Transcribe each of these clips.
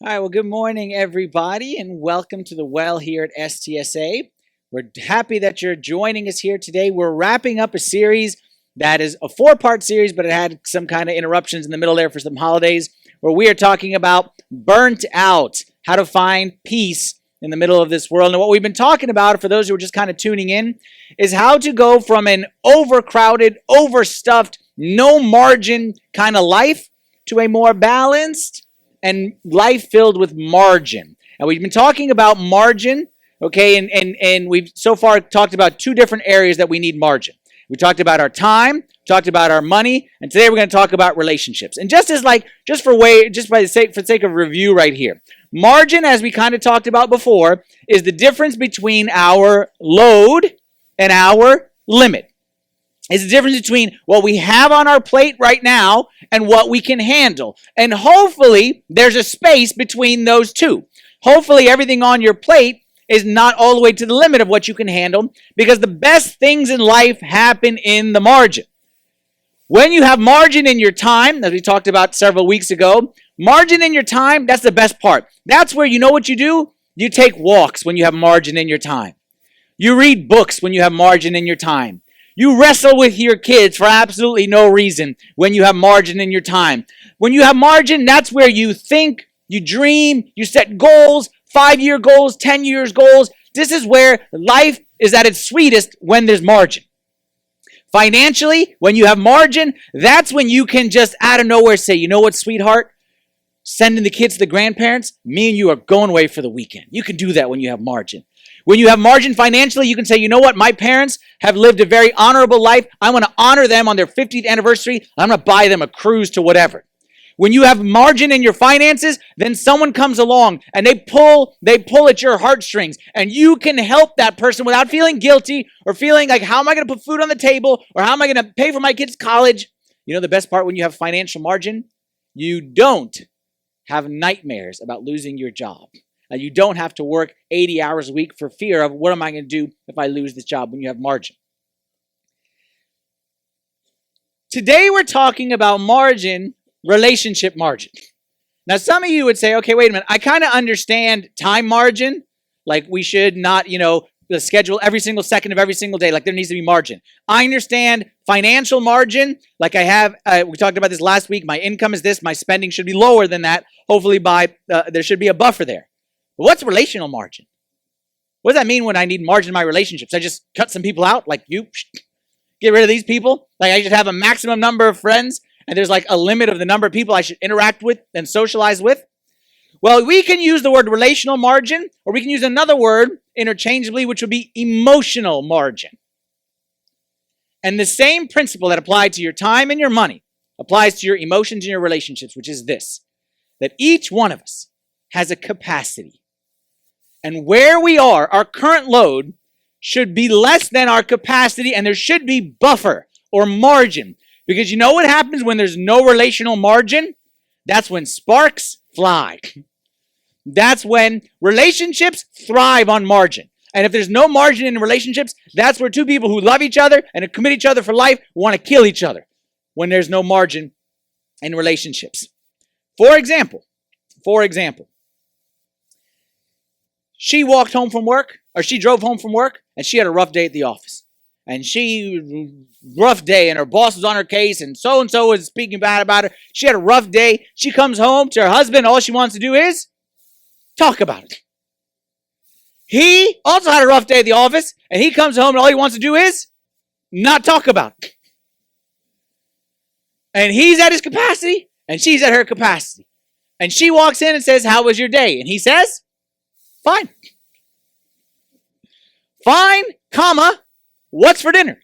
All right, well, good morning, everybody, and welcome to the well here at STSA. We're happy that you're joining us here today. We're wrapping up a series that is a four-part series, but it had some kind of interruptions in the middle there for some holidays, where we are talking about burnt out, how to find peace in the middle of this world. And what we've been talking about, for those who are just kind of tuning in, is how to go from an overcrowded, overstuffed, no margin kind of life to a more balanced and life filled with margin. And we've been talking about margin, okay, and we've so far talked about two different areas that we need margin. We talked about our time, talked about our money, and today we're going to talk about relationships. And for the sake of review right here, margin, as we kind of talked about before, is the difference between our load and our limit. It's the difference between what we have on our plate right now and what we can handle. And hopefully, there's a space between those two. Hopefully, everything on your plate is not all the way to the limit of what you can handle, because the best things in life happen in the margin. When you have margin in your time, as we talked about several weeks ago, margin in your time, that's the best part. That's where you know what you do? You take walks when you have margin in your time. You read books when you have margin in your time. You wrestle with your kids for absolutely no reason when you have margin in your time. When you have margin, that's where you think, you dream, you set goals, 5-year goals, 10 years goals. This is where life is at its sweetest, when there's margin. Financially, when you have margin, that's when you can just out of nowhere say, you know what, sweetheart? Sending the kids to the grandparents, me and you are going away for the weekend. You can do that when you have margin. When you have margin financially, you can say, you know what, my parents have lived a very honorable life. I want to honor them on their 50th anniversary. I'm going to buy them a cruise to whatever. When you have margin in your finances, then someone comes along and they pull at your heartstrings, and you can help that person without feeling guilty or feeling like, how am I going to put food on the table, or how am I going to pay for my kids' college? You know the best part when you have financial margin? You don't have nightmares about losing your job. You don't have to work 80 hours a week for fear of, what am I going to do if I lose this job, when you have margin. Today we're talking about margin, relationship margin. Now some of you would say, okay, wait a minute, I kind of understand time margin, like we should not, schedule every single second of every single day, like there needs to be margin. I understand financial margin, like we talked about this last week, my income is this, my spending should be lower than that, hopefully there should be a buffer there. But what's relational margin? What does that mean when I need margin in my relationships? I just cut some people out, like you, get rid of these people? Like I should have a maximum number of friends, and there's like a limit of the number of people I should interact with and socialize with? Well, we can use the word relational margin, or we can use another word interchangeably, which would be emotional margin. And the same principle that applied to your time and your money applies to your emotions and your relationships, which is this: that each one of us has a capacity. And where we are, our current load should be less than our capacity, and there should be buffer or margin. Because you know what happens when there's no relational margin? That's when sparks fly. That's when relationships thrive on margin. And if there's no margin in relationships, that's where two people who love each other and commit each other for life want to kill each other, when there's no margin in relationships. For example, she walked home from work, or she drove home from work, and she had a rough day at the office. And rough day, and her boss was on her case, and so-and-so was speaking bad about her. She had a rough day. She comes home to her husband, all she wants to do is talk about it. He also had a rough day at the office, and he comes home, and all he wants to do is not talk about it. And he's at his capacity, and she's at her capacity. And she walks in and says, how was your day? And he says, fine. Fine, comma, what's for dinner?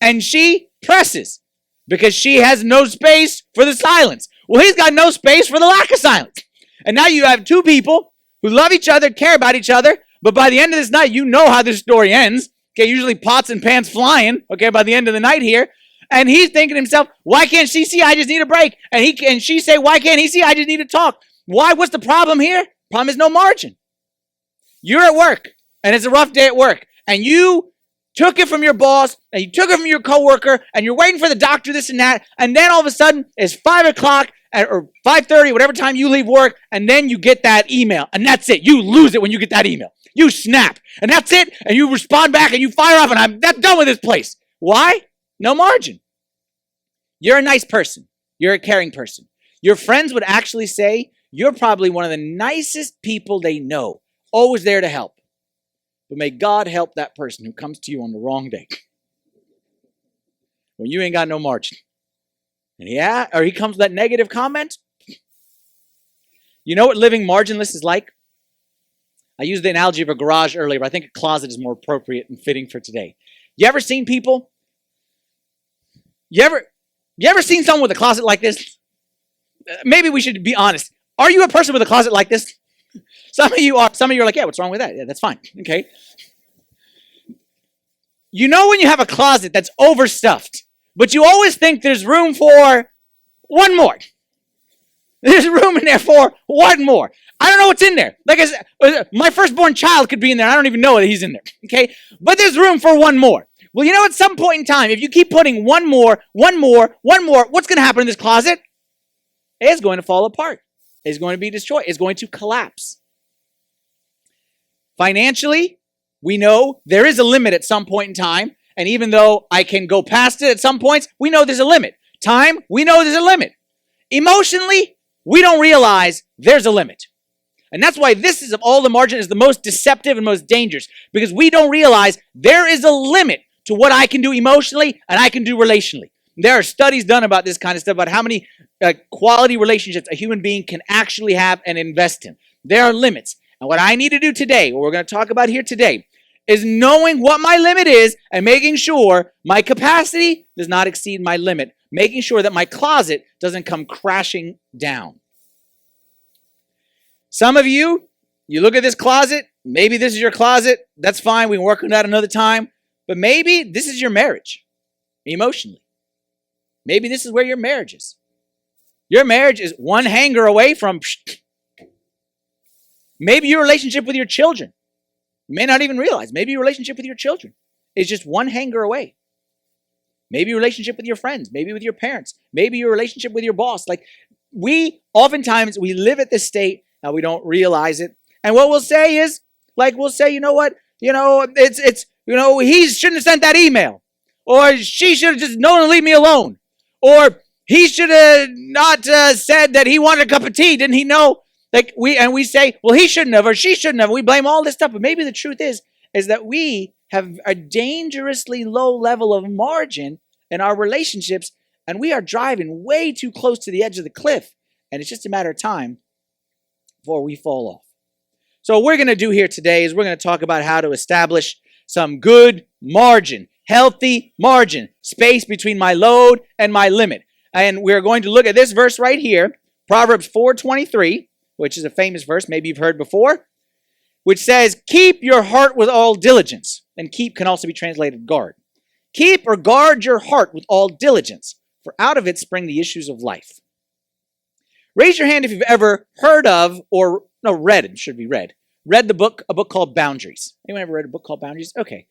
And she presses because she has no space for the silence. Well, he's got no space for the lack of silence. And now you have two people who love each other, care about each other, but by the end of this night, you know how this story ends. Okay, usually pots and pans flying, okay, by the end of the night here. And he's thinking to himself, why can't she see I just need a break? And she say, why can't he see I just need to talk? Why? What's the problem here? Problem is no margin. You're at work, and it's a rough day at work, and you took it from your boss, and you took it from your coworker, and you're waiting for the doctor, this and that, and then all of a sudden, it's 5 o'clock, or 5:30, whatever time you leave work, and then you get that email, and that's it. You lose it when you get that email. You snap, and that's it, and you respond back, and you fire off, and I'm done with this place. Why? No margin. You're a nice person. You're a caring person. Your friends would actually say you're probably one of the nicest people they know, always there to help. But may God help that person who comes to you on the wrong day when you ain't got no margin. And he comes with that negative comment. You know what living marginless is like? I used the analogy of a garage earlier, but I think a closet is more appropriate and fitting for today. You ever seen people? You ever seen someone with a closet like this? Maybe we should be honest. Are you a person with a closet like this? Some of you are like, yeah, what's wrong with that? Yeah, that's fine. Okay. You know when you have a closet that's overstuffed, but you always think there's room for one more. There's room in there for one more. I don't know what's in there. Like I said, my firstborn child could be in there. I don't even know that he's in there. Okay. But there's room for one more. Well, you know, at some point in time, if you keep putting one more, what's going to happen in this closet? It's going to fall apart. It's going to be destroyed. It's going to collapse. Financially, we know there is a limit at some point in time. And even though I can go past it at some points, we know there's a limit. Time, we know there's a limit. Emotionally, we don't realize there's a limit. And that's why this is, of all the margin, is the most deceptive and most dangerous. Because we don't realize there is a limit to what I can do emotionally and I can do relationally. There are studies done about this kind of stuff, about how many quality relationships a human being can actually have and invest in. There are limits. And what I need to do today, what we're going to talk about here today, is knowing what my limit is and making sure my capacity does not exceed my limit. Making sure that my closet doesn't come crashing down. Some of you look at this closet. Maybe this is your closet. That's fine. We can work on that another time. But maybe this is your marriage, emotionally. Maybe this is where your marriage is. Your marriage is one hanger away from... Maybe your relationship with your children. You may not even realize. Maybe your relationship with your children is just one hanger away. Maybe your relationship with your friends. Maybe with your parents. Maybe your relationship with your boss. Like, oftentimes, we live at this state and we don't realize it. And what we'll say is, you know what? He shouldn't have sent that email. Or she should have just known to leave me alone. Or he should have not said that he wanted a cup of tea. Didn't he know? We say, well, he shouldn't have, or she shouldn't have. We blame all this stuff. But maybe the truth is that we have a dangerously low level of margin in our relationships, and we are driving way too close to the edge of the cliff. And it's just a matter of time before we fall off. So what we're going to do here today is we're going to talk about how to establish some good margin, healthy margin, space between my load and my limit. And we're going to look at this verse right here, Proverbs 4:23, which is a famous verse, maybe you've heard before, which says, keep your heart with all diligence. And keep can also be translated guard. Keep or guard your heart with all diligence, for out of it spring the issues of life. Raise your hand if you've ever heard of, read a book called Boundaries. Anyone ever read a book called Boundaries? Okay.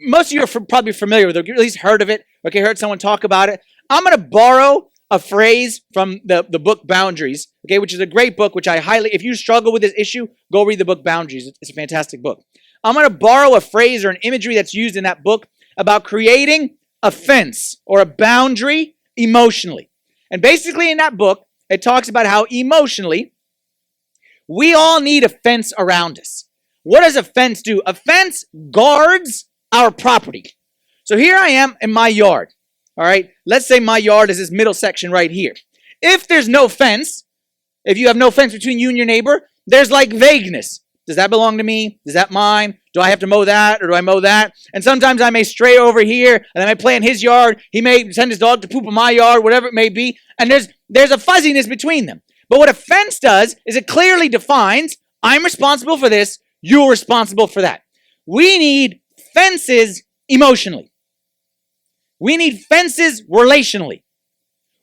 Most of you are probably familiar with it, or at least heard of it. Okay, heard someone talk about it. I'm going to borrow a phrase from the book Boundaries, okay, which is a great book, which I highly, if you struggle with this issue, go read the book Boundaries. It's a fantastic book. I'm going to borrow a phrase or an imagery that's used in that book about creating a fence or a boundary emotionally. And basically in that book, it talks about how emotionally we all need a fence around us. What does a fence do? A fence guards our property. So here I am in my yard. All right, let's say my yard is this middle section right here. If there's no fence, if you have no fence between you and your neighbor, there's like vagueness. Does that belong to me? Is that mine? Do I have to mow that or do I mow that? And sometimes I may stray over here and I may play in his yard. He may send his dog to poop in my yard, whatever it may be. And there's a fuzziness between them. But what a fence does is it clearly defines, I'm responsible for this, you're responsible for that. We need fences emotionally. We need fences relationally.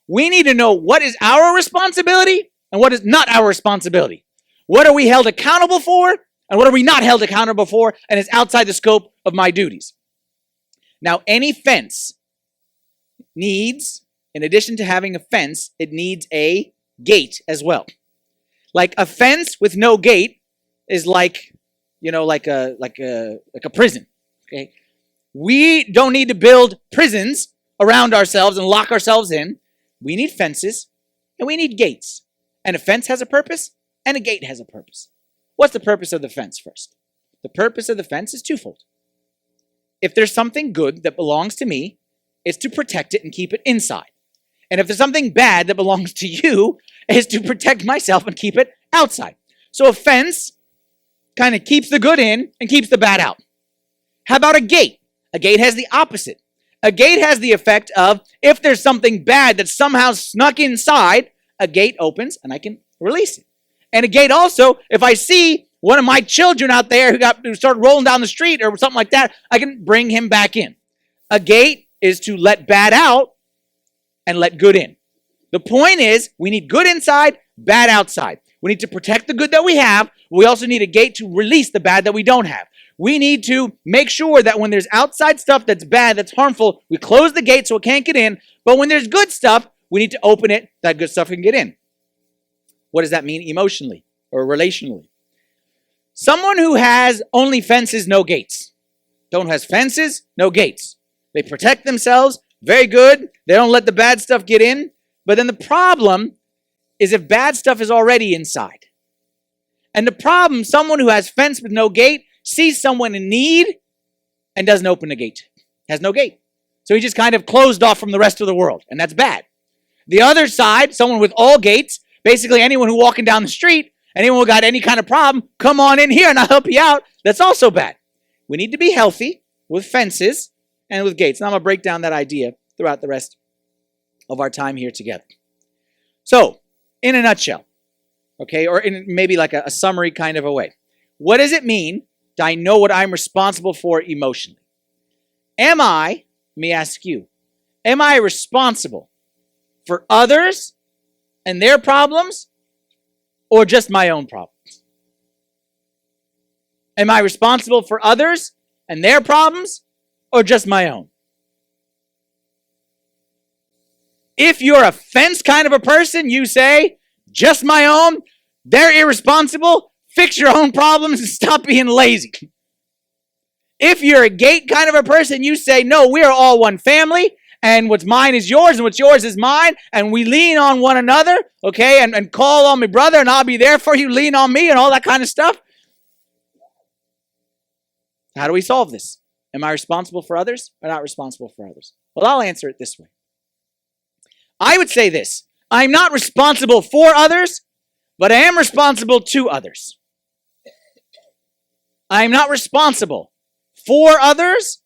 We need to know what is our responsibility and what is not our responsibility. What are we held accountable for and what are we not held accountable for and is outside the scope of my duties. Now, any fence needs in addition to having a fence, it needs a gate as well. Like a fence with no gate is like, like a prison. Okay, we don't need to build prisons around ourselves and lock ourselves in. We need fences and we need gates. And a fence has a purpose and a gate has a purpose. What's the purpose of the fence first? The purpose of the fence is twofold. If there's something good that belongs to me, it's to protect it and keep it inside. And if there's something bad that belongs to you, it's to protect myself and keep it outside. So a fence kind of keeps the good in and keeps the bad out. How about a gate? A gate has the opposite. A gate has the effect of, if there's something bad that somehow snuck inside, a gate opens and I can release it. And a gate also, if I see one of my children out there who started rolling down the street or something like that, I can bring him back in. A gate is to let bad out and let good in. The point is, we need good inside, bad outside. We need to protect the good that we have. We also need a gate to release the bad that we don't have. We need to make sure that when there's outside stuff that's bad, that's harmful, we close the gate so it can't get in. But when there's good stuff, we need to open it, that good stuff can get in. What does that mean emotionally or relationally? Someone who has only fences, no gates. Someone who has fences, no gates. They protect themselves, very good. They don't let the bad stuff get in. But then the problem is if bad stuff is already inside. And the problem, someone who has fence with no gate sees someone in need and doesn't open the gate. Has no gate. So he just kind of closed off from the rest of the world. And that's bad. The other side, someone with all gates, basically anyone who walking down the street, anyone who got any kind of problem, come on in here and I'll help you out. That's also bad. We need to be healthy with fences and with gates. Now I'm going to break down that idea throughout the rest of our time here together. So, in a nutshell, okay, or in maybe like a summary kind of a way, what does it mean that I know what I'm responsible for emotionally? Let me ask you, am I responsible for others and their problems or just my own problems? Am I responsible for others and their problems or just my own? If you're a fence kind of a person, you say, just my own, they're irresponsible, fix your own problems and stop being lazy. If you're a gate kind of a person, you say, no, we are all one family, and what's mine is yours, and what's yours is mine, and we lean on one another, okay, and call on my brother, and I'll be there for you, lean on me, and all that kind of stuff. How do we solve this? Am I responsible for others or not responsible for others? Well, I'll answer it this way. I would say this: I'm not responsible for others, but I am responsible to others. I am not responsible for others,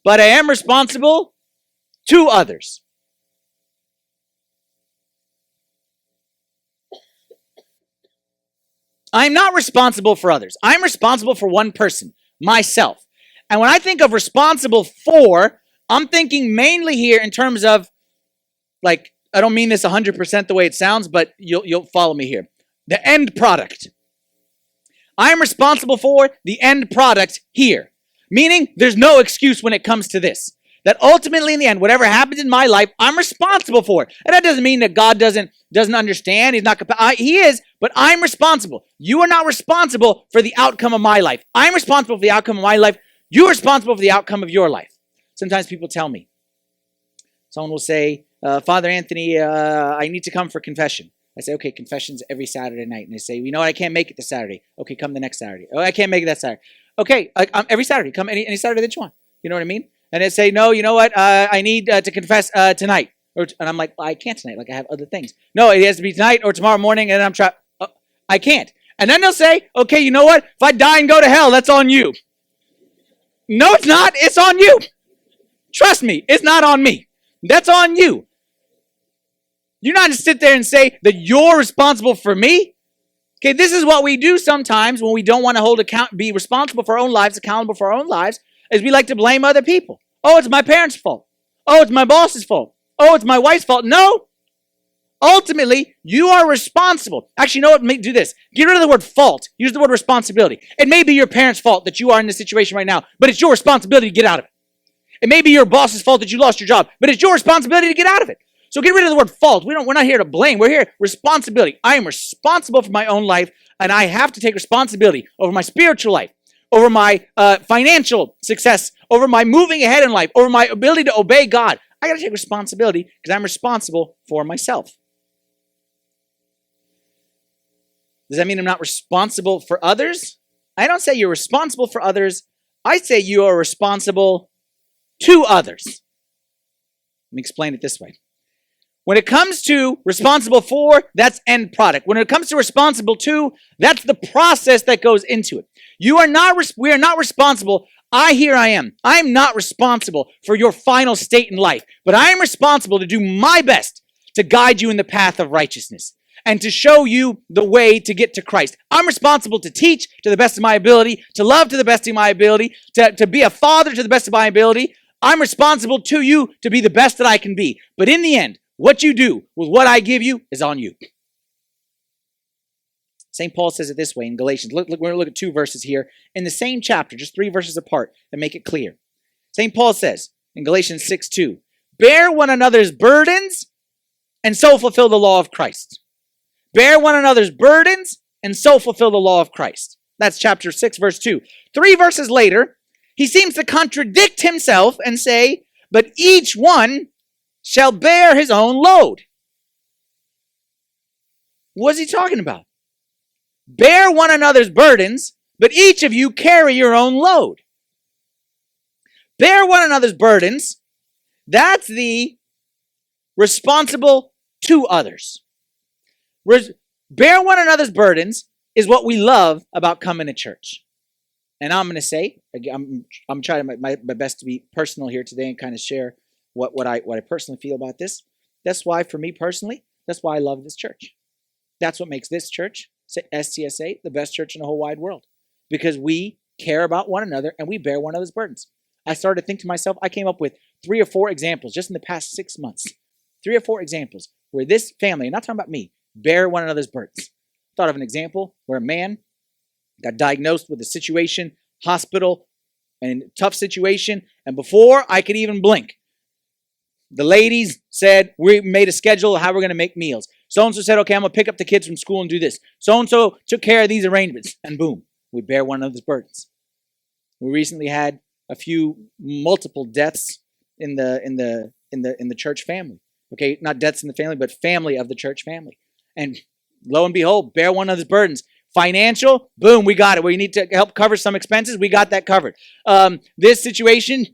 but I am responsible to others. I'm not responsible for others. I'm responsible for one person, myself. And when I think of responsible for, I'm thinking mainly here in terms of, like, I don't mean this 100% the way it sounds, but you'll follow me here. The end product. I'm responsible for the end product here. Meaning there's no excuse when it comes to this. That ultimately in the end, whatever happens in my life, I'm responsible for it. And that doesn't mean that God doesn't understand. He's not he is, but I'm responsible. You are not responsible for the outcome of my life. I'm responsible for the outcome of my life. You're responsible for the outcome of your life. Sometimes people tell me. Someone will say, Father Anthony, I need to come for confession. I say, okay, confession's every Saturday night. And they say, you know what, I can't make it this Saturday. Okay, come the next Saturday. Oh, I can't make it that Saturday. Okay, every Saturday. Come any Saturday that you want. You know what I mean? And they say, no, you know what, I need to confess tonight. And I'm like, well, I can't tonight. Like, I have other things. No, it has to be tonight or tomorrow morning, and I'm trying. I can't. And then they'll say, okay, you know what? If I die and go to hell, that's on you. No, it's not. It's on you. Trust me, it's not on me. That's on you. You're not to sit there and say that you're responsible for me. Okay, this is what we do sometimes when we don't want to be responsible for our own lives, accountable for our own lives, is we like to blame other people. Oh, it's my parents' fault. Oh, it's my boss's fault. Oh, it's my wife's fault. No. Ultimately, you are responsible. Actually, you know what? Do this. Get rid of the word fault. Use the word responsibility. It may be your parents' fault that you are in this situation right now, but it's your responsibility to get out of it. It may be your boss's fault that you lost your job, but it's your responsibility to get out of it. So get rid of the word fault. We're not here to blame. We're here responsibility. I am responsible for my own life, and I have to take responsibility over my spiritual life, over my financial success, over my moving ahead in life, over my ability to obey God. I got to take responsibility because I'm responsible for myself. Does that mean I'm not responsible for others? I don't say you're responsible for others. I say you are responsible to others. Let me explain it this way. When it comes to responsible for, that's end product. When it comes to responsible to, that's the process that goes into it. We are not responsible. Here I am. I'm not responsible for your final state in life, but I am responsible to do my best to guide you in the path of righteousness and to show you the way to get to Christ. I'm responsible to teach to the best of my ability, to love to the best of my ability, to be a father to the best of my ability. I'm responsible to you to be the best that I can be. But in the end, what you do with what I give you is on you. St. Paul says it this way in Galatians. We're going to look at 2 verses here in the same chapter, just 3 verses apart, that make it clear. St. Paul says in Galatians 6:2, bear one another's burdens and so fulfill the law of Christ. Bear one another's burdens and so fulfill the law of Christ. That's chapter 6, verse 2. 3 verses later, he seems to contradict himself and say, but each one shall bear his own load. What is he talking about? Bear one another's burdens, but each of you carry your own load. Bear one another's burdens, that's the responsible to others. Bear one another's burdens is what we love about coming to church. And I'm going to say, I'm trying my best to be personal here today and kind of share what I personally feel about this. That's why, for me personally, that's why I love this church. That's what makes this church, STSA, the best church in the whole wide world. Because we care about one another and we bear one another's burdens. I started to think to myself, I came up with 3 or 4 examples just in the past 6 months. 3 or 4 examples where this family, not talking about me, bear one another's burdens. Thought of an example where a man got diagnosed with a situation, hospital, and tough situation, and before I could even blink, the ladies said, we made a schedule of how we're going to make meals. So-and-so said, okay, I'm going to pick up the kids from school and do this. So-and-so took care of these arrangements, and boom, we bear one another's burdens. We recently had multiple deaths in the church family. Okay, not deaths in the family, but family of the church family. And lo and behold, bear one another's burdens. Financial, boom, we got it. We need to help cover some expenses. We got that covered. This situation,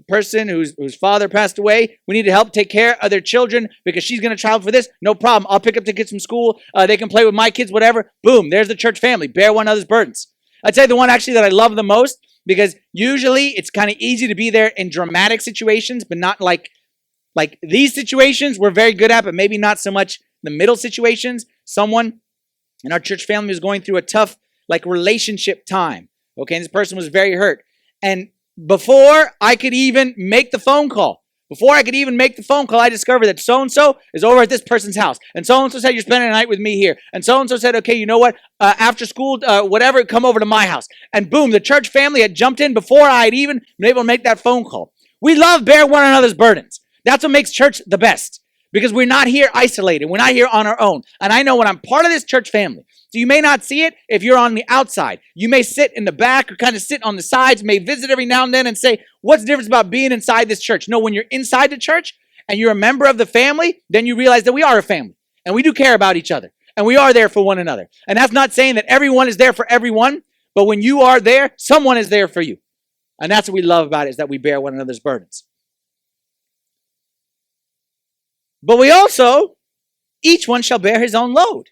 person whose father passed away, we need to help take care of their children because she's going to travel for this. No problem. I'll pick up the kids from school. They can play with my kids, whatever. Boom, there's the church family. Bear one another's burdens. I'd say the one actually that I love the most because usually it's kind of easy to be there in dramatic situations, but not like these situations we're very good at, but maybe not so much the middle situations. Someone in our church family was going through a tough relationship time. Okay, and this person was very hurt. And before I could even make the phone call, I discovered that so-and-so is over at this person's house. And so-and-so said, you're spending the night with me here. And so-and-so said, okay, you know what? After school, whatever, come over to my house. And boom, the church family had jumped in before I had even been able to make that phone call. We love bear one another's burdens. That's what makes church the best. Because we're not here isolated. We're not here on our own. And I know when I'm part of this church family, so you may not see it if you're on the outside. You may sit in the back or kind of sit on the sides, may visit every now and then and say, what's the difference about being inside this church? No, when you're inside the church and you're a member of the family, then you realize that we are a family. And we do care about each other. And we are there for one another. And that's not saying that everyone is there for everyone. But when you are there, someone is there for you. And that's what we love about it, is that we bear one another's burdens. But we also, each one shall bear his own load.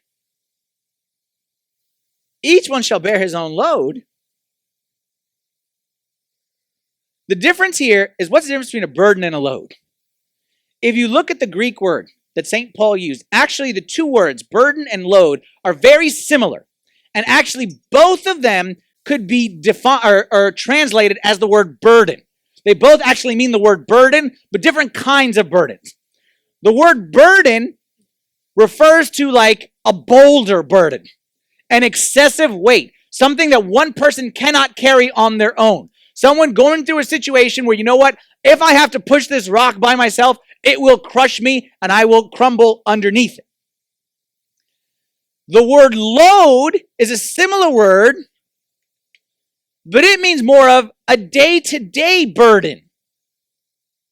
Each one shall bear his own load. The difference here is, what's the difference between a burden and a load? If you look at the Greek word that St. Paul used, actually the 2 words, burden and load, are very similar. And actually both of them could be or translated as the word burden. They both actually mean the word burden, but different kinds of burdens. The word burden refers to a boulder burden, an excessive weight, something that one person cannot carry on their own. Someone going through a situation where, you know what, if I have to push this rock by myself, It will crush me and I will crumble underneath it. The word load is a similar word, but it means more of a day-to-day burden.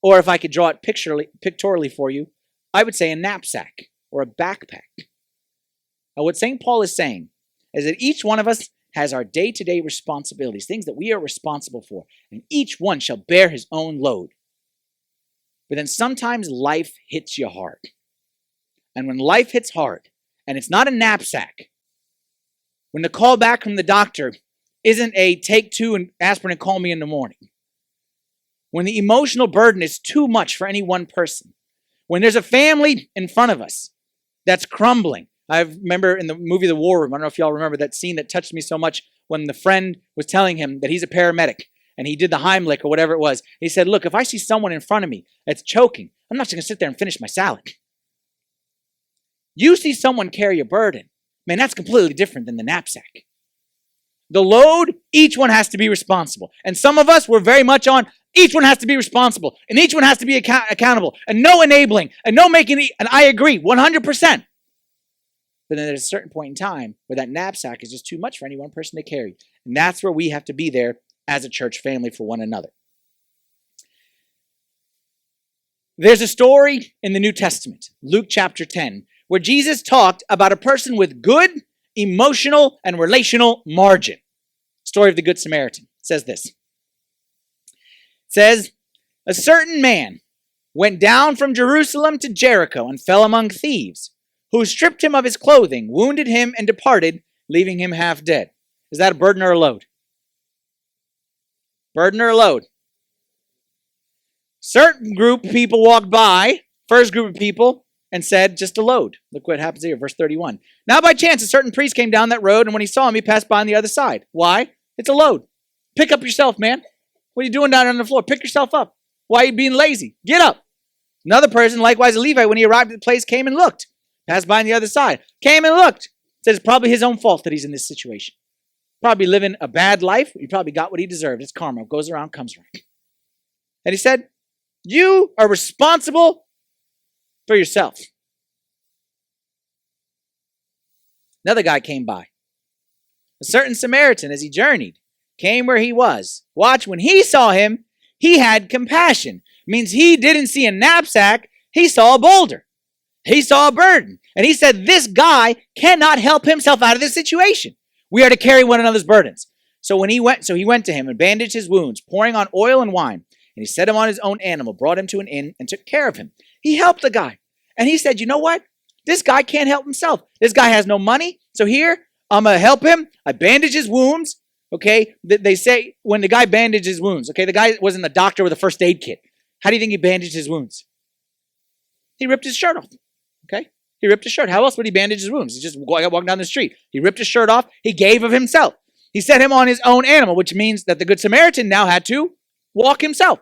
Or if I could draw it pictorially for you, I would say a knapsack or a backpack. Now, what St. Paul is saying is that each one of us has our day-to-day responsibilities, things that we are responsible for, and each one shall bear his own load. But then sometimes life hits you hard. And when life hits hard, and it's not a knapsack, when the call back from the doctor isn't a take 2 and aspirin and call me in the morning, when the emotional burden is too much for any one person, when there's a family in front of us that's crumbling. I remember in the movie The War Room, I don't know if y'all remember that scene that touched me so much when the friend was telling him that he's a paramedic and he did the Heimlich or whatever it was. He said, look, if I see someone in front of me that's choking, I'm not just going to sit there and finish my salad. You see someone carry a burden, man, that's completely different than the knapsack. The load, each one has to be responsible. And some of us, we're very much on, each one has to be responsible, and each one has to be accountable, and no enabling, and no making, and I agree, 100%. But then there's a certain point in time where that knapsack is just too much for any one person to carry. And that's where we have to be there as a church family for one another. There's a story in the New Testament, Luke chapter 10, where Jesus talked about a person with good emotional and relational margin. Story of the Good Samaritan. It says this. It says, a certain man went down from Jerusalem to Jericho and fell among thieves, who stripped him of his clothing, wounded him, and departed, leaving him half dead. Is that a burden or a load? Burden or a load? Certain group of people walked by, first group of people, and said, just a load. Look what happens here, verse 31. Now by chance, a certain priest came down that road, and when he saw him, he passed by on the other side. Why? It's a load. Pick up yourself, man. What are you doing down on the floor? Pick yourself up. Why are you being lazy? Get up. Another person, likewise a Levite, when he arrived at the place, came and looked. Passed by on the other side. Came and looked. Said it's probably his own fault that he's in this situation. Probably living a bad life. He probably got what he deserved. It's karma. Goes around, comes around. And he said, you are responsible for yourself. Another guy came by. A certain Samaritan, as he journeyed, came where he was. Watch, when he saw him, he had compassion. Means he didn't see a knapsack. He saw a boulder. He saw a burden. And he said, this guy cannot help himself out of this situation. We are to carry one another's burdens. So he went to him and bandaged his wounds, pouring on oil and wine. And he set him on his own animal, brought him to an inn, and took care of him. He helped the guy. And he said, you know what? This guy can't help himself. This guy has no money. So here, I'm going to help him. I bandage his wounds. Okay? They say when the guy bandaged his wounds, okay, the guy wasn't the doctor with a first aid kit. How do you think he bandaged his wounds? He ripped his shirt off. Okay? He ripped his shirt. How else would he bandage his wounds? He just walking down the street. He ripped his shirt off. He gave of himself. He set him on his own animal, which means that the Good Samaritan now had to walk himself.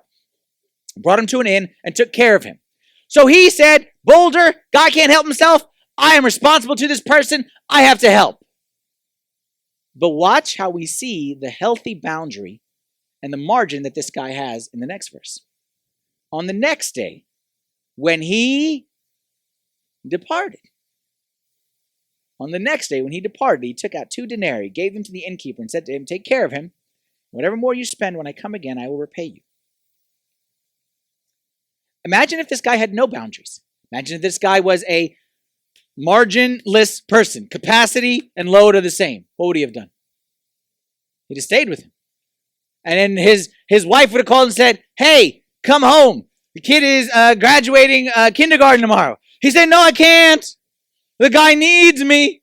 Brought him to an inn and took care of him. So he said, boulder, guy can't help himself. I am responsible to this person. I have to help. But watch how we see the healthy boundary and the margin that this guy has in the next verse. On the next day, when he departed. On the next day, when he departed, he took out 2 denarii, gave them to the innkeeper, and said to him, take care of him. Whatever more you spend when I come again, I will repay you. Imagine if this guy had no boundaries. Imagine if this guy was a marginless person. Capacity and load are the same. What would he have done? He'd have stayed with him. And then his wife would have called and said, hey, come home. The kid is graduating kindergarten tomorrow. He said, no, I can't. The guy needs me.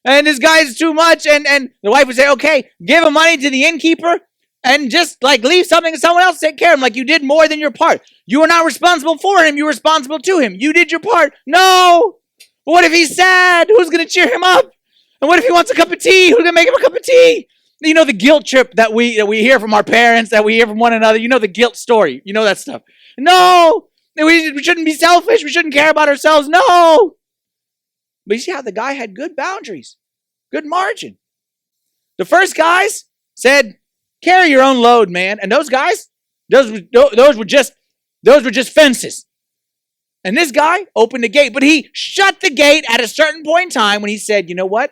And this guy's too much. And the wife would say, okay, give him money to the innkeeper and just leave something to someone else to take care of him. You did more than your part. You are not responsible for him. You're responsible to him. You did your part. No. But what if he's sad? Who's going to cheer him up? And what if he wants a cup of tea? Who's going to make him a cup of tea? You know the guilt trip that we hear from our parents, that we hear from one another. You know the guilt story. You know that stuff. No. We shouldn't be selfish. We shouldn't care about ourselves. No. But you see how the guy had good boundaries, good margin. The first guys said, carry your own load, man. And those guys, those were just fences. And this guy opened the gate, but he shut the gate at a certain point in time when he said, you know what?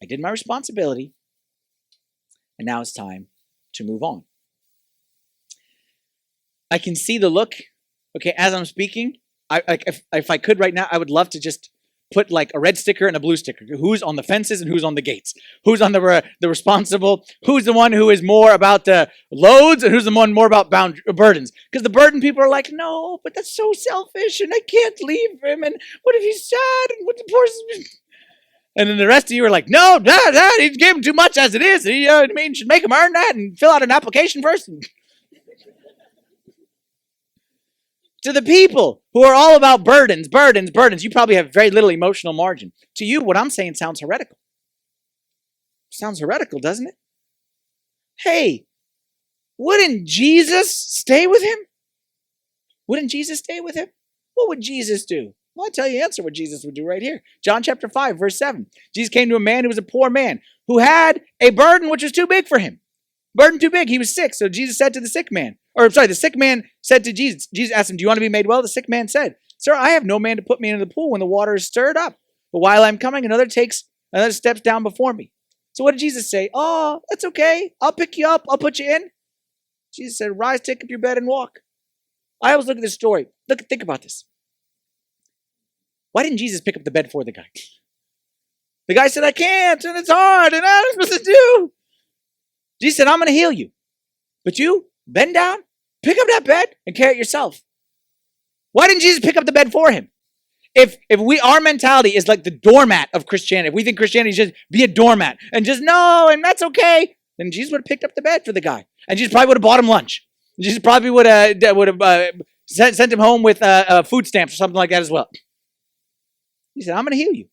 I did my responsibility, and now it's time to move on. I can see the look. Okay, as I'm speaking, if I could right now, I would love to just put like a red sticker and a blue sticker. Who's on the fences and who's on the gates? Who's on the responsible? Who's the one who is more about the loads and who's the one more about burdens? Because the burden people are like, no, but that's so selfish and I can't leave him. And what if he's sad? And what the poor... And then the rest of you are like, no, he gave him too much as it is. He should make him earn that and fill out an application first. To the people who are all about burdens, you probably have very little emotional margin. To you, what I'm saying sounds heretical. Sounds heretical, doesn't it? Hey, wouldn't Jesus stay with him? Wouldn't Jesus stay with him? What would Jesus do? Well, I'll tell you the answer what Jesus would do right here. John chapter 5, verse 7. Jesus came to a man who was a poor man who had a burden which was too big for him. Burden too big. He was sick. So Jesus said to the sick man, the sick man said to Jesus, Jesus asked him, do you want to be made well? The sick man said, sir, I have no man to put me into the pool when the water is stirred up. But while I'm coming, another steps down before me. So what did Jesus say? Oh, that's okay. I'll pick you up. I'll put you in. Jesus said, rise, take up your bed and walk. I always look at this story. Think about this. Why didn't Jesus pick up the bed for the guy? The guy said, I can't, and it's hard, and I don't know what to do. Jesus said, I'm going to heal you. But you, bend down, pick up that bed, and carry it yourself. Why didn't Jesus pick up the bed for him? If our mentality is like the doormat of Christianity, if we think Christianity is just be a doormat, and just no, and that's okay, then Jesus would have picked up the bed for the guy. And Jesus probably would have bought him lunch. Jesus probably would have sent him home with food stamps or something like that as well. He said, I'm going to heal you.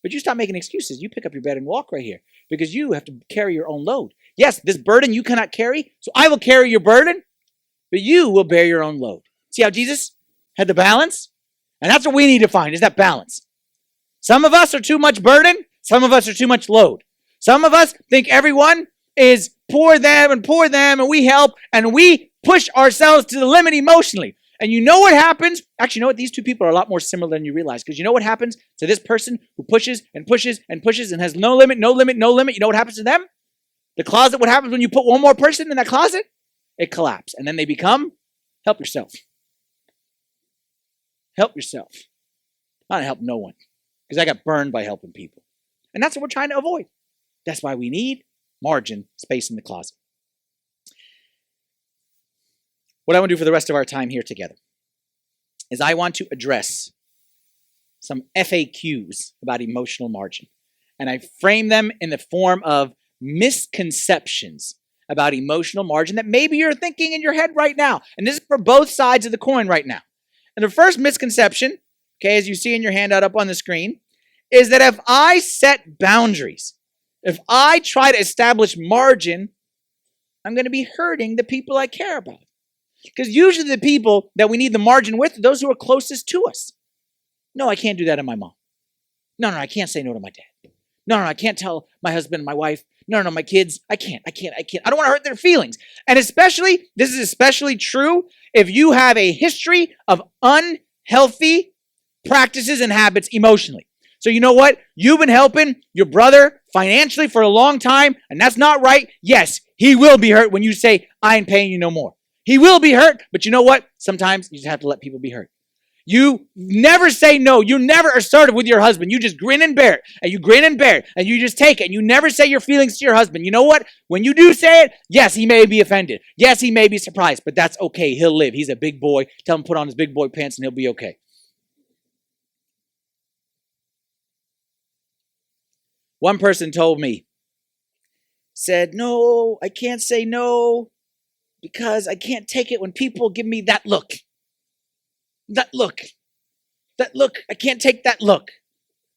But you stop making excuses. You pick up your bed and walk right here because you have to carry your own load. Yes, this burden you cannot carry, so I will carry your burden, but you will bear your own load. See how Jesus had the balance? And that's what we need to find, is that balance. Some of us are too much burden. Some of us are too much load. Some of us think everyone is poor them, and we help, and we push ourselves to the limit emotionally. And you know what happens? Actually, you know what? These two people are a lot more similar than you realize. Because you know what happens to this person who pushes and pushes and pushes and has no limit, no limit, no limit? You know what happens to them? The closet, what happens when you put one more person in that closet? It collapses. And then they become, help yourself. Help yourself. Not help no one. Because I got burned by helping people. And that's what we're trying to avoid. That's why we need margin, space in the closet. What I want to do for the rest of our time here together is I want to address some FAQs about emotional margin. And I frame them in the form of misconceptions about emotional margin that maybe you're thinking in your head right now. And this is for both sides of the coin right now. And the first misconception, okay, as you see in your handout up on the screen, is that if I set boundaries, if I try to establish margin, I'm going to be hurting the people I care about. Because usually the people that we need the margin with are those who are closest to us. No, I can't do that to my mom. No, I can't say no to my dad. No, I can't tell my husband and my wife. No, my kids. I can't. I don't want to hurt their feelings. And this is especially true if you have a history of unhealthy practices and habits emotionally. So you know what? You've been helping your brother financially for a long time, and that's not right. Yes, he will be hurt when you say, I ain't paying you no more. He will be hurt, but you know what? Sometimes you just have to let people be hurt. You never say no. You're never assertive with your husband. You just grin and bear it, and you grin and bear it, and you just take it, and you never say your feelings to your husband. You know what? When you do say it, yes, he may be offended. Yes, he may be surprised, but that's okay. He'll live. He's a big boy. Tell him to put on his big boy pants, and he'll be okay. One person told me, said, no, I can't say no, because I can't take it when people give me that look. That look. I can't take that look.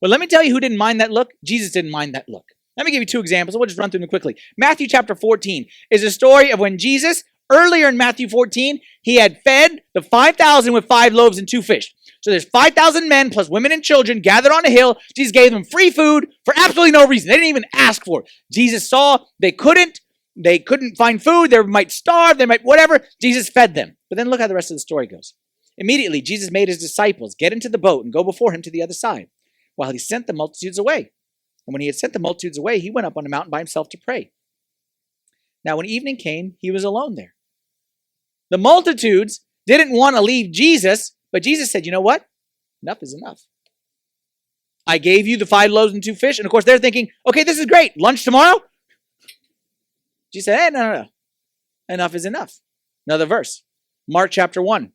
Well, let me tell you who didn't mind that look. Jesus didn't mind that look. Let me give you two examples. We'll just run through them quickly. Matthew chapter 14 is a story of when Jesus, earlier in Matthew 14, he had fed the 5,000 with 5 loaves and 2 fish. So there's 5,000 men plus women and children gathered on a hill. Jesus gave them free food for absolutely no reason. They didn't even ask for it. Jesus saw they couldn't find food. They might starve. They might whatever. Jesus fed them. But then look how the rest of the story goes. Immediately, Jesus made his disciples get into the boat and go before him to the other side, while he sent the multitudes away. And when he had sent the multitudes away, he went up on a mountain by himself to pray. Now, when evening came, he was alone there. The multitudes didn't want to leave Jesus, but Jesus said, you know what? Enough is enough. I gave you the 5 loaves and 2 fish. And of course, they're thinking, okay, this is great. Lunch tomorrow? Jesus said, hey, no. Enough is enough. Another verse. Mark chapter 1,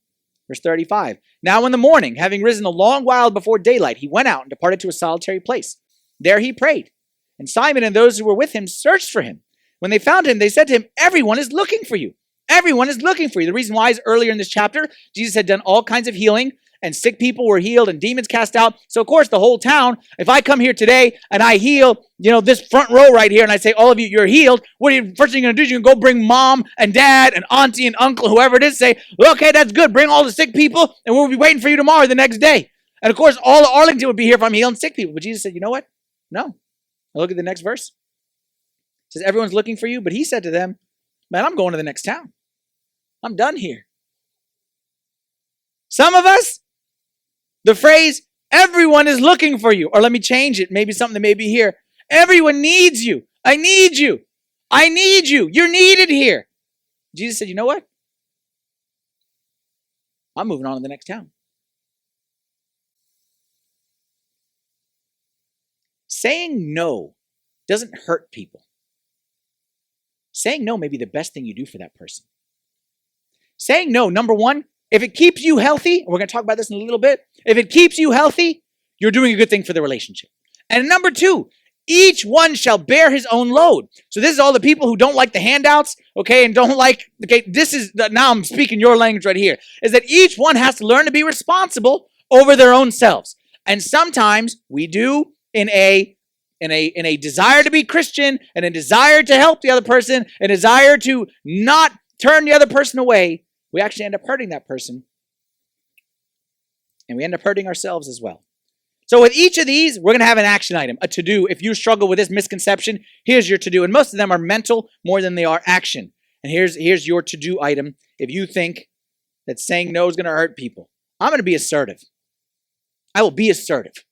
verse 35. Now in the morning, having risen a long while before daylight, he went out and departed to a solitary place. There he prayed. And Simon and those who were with him searched for him. When they found him, they said to him, everyone is looking for you. Everyone is looking for you. The reason why is earlier in this chapter, Jesus had done all kinds of healing, and sick people were healed and demons cast out. So of course, the whole town, if I come here today and I heal, this front row right here, and I say, all of you, you're healed, first thing you're going to do is you're going to go bring mom and dad and auntie and uncle, whoever it is, say, okay, that's good. Bring all the sick people, and we'll be waiting for you tomorrow, the next day. And of course, all of Arlington would be here if I'm healing sick people. But Jesus said, you know what? No. Now look at the next verse. It says, everyone's looking for you, but he said to them, man, I'm going to the next town. I'm done here. Some of us, the phrase, everyone is looking for you, or let me change it, maybe something that may be here. Everyone needs you. I need you. I need you. You're needed here. Jesus said, you know what? I'm moving on to the next town. Saying no doesn't hurt people. Saying no may be the best thing you do for that person. Saying no, number one, if it keeps you healthy, we're going to talk about this in a little bit. If it keeps you healthy, you're doing a good thing for the relationship. And number two, each one shall bear his own load. So this is all the people who don't like the handouts, okay, and don't like, okay, now I'm speaking your language right here, is that each one has to learn to be responsible over their own selves. And sometimes we do in a desire to be Christian, and a desire to help the other person, a desire to not turn the other person away, we actually end up hurting that person. And we end up hurting ourselves as well. So with each of these, we're going to have an action item, a to-do. If you struggle with this misconception, here's your to-do. And most of them are mental more than they are action. And here's your to-do item. If you think that saying no is going to hurt people, I'm going to be assertive. I will be assertive.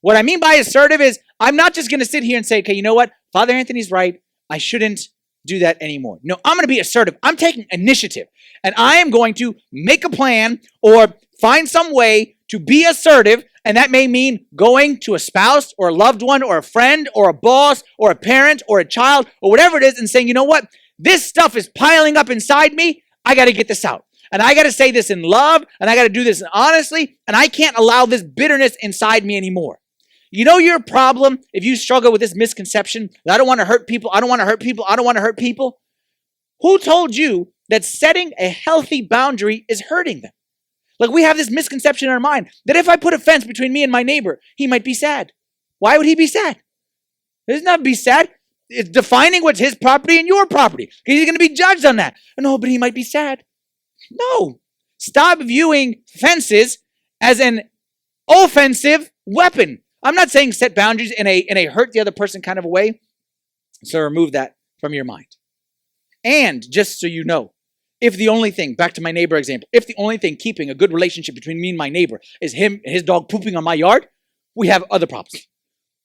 What I mean by assertive is I'm not just going to sit here and say, okay, you know what? Father Anthony's right. I shouldn't do that anymore. No, I'm going to be assertive. I'm taking initiative. And I am going to make a plan or find some way to be assertive. And that may mean going to a spouse or a loved one or a friend or a boss or a parent or a child or whatever it is and saying, you know what? This stuff is piling up inside me. I got to get this out. And I got to say this in love. And I got to do this honestly. And I can't allow this bitterness inside me anymore. You know your problem if you struggle with this misconception that I don't want to hurt people, I don't want to hurt people, I don't want to hurt people? Who told you that setting a healthy boundary is hurting them? Like we have this misconception in our mind that if I put a fence between me and my neighbor, he might be sad. Why would he be sad? He doesn't have to be sad. It's defining what's his property and your property. Because he's going to be judged on that. No, but he might be sad. No. Stop viewing fences as an offensive weapon. I'm not saying set boundaries in a hurt the other person kind of a way. So remove that from your mind. And just so you know, if the only thing, back to my neighbor example, if the only thing keeping a good relationship between me and my neighbor is his dog pooping on my yard, we have other problems.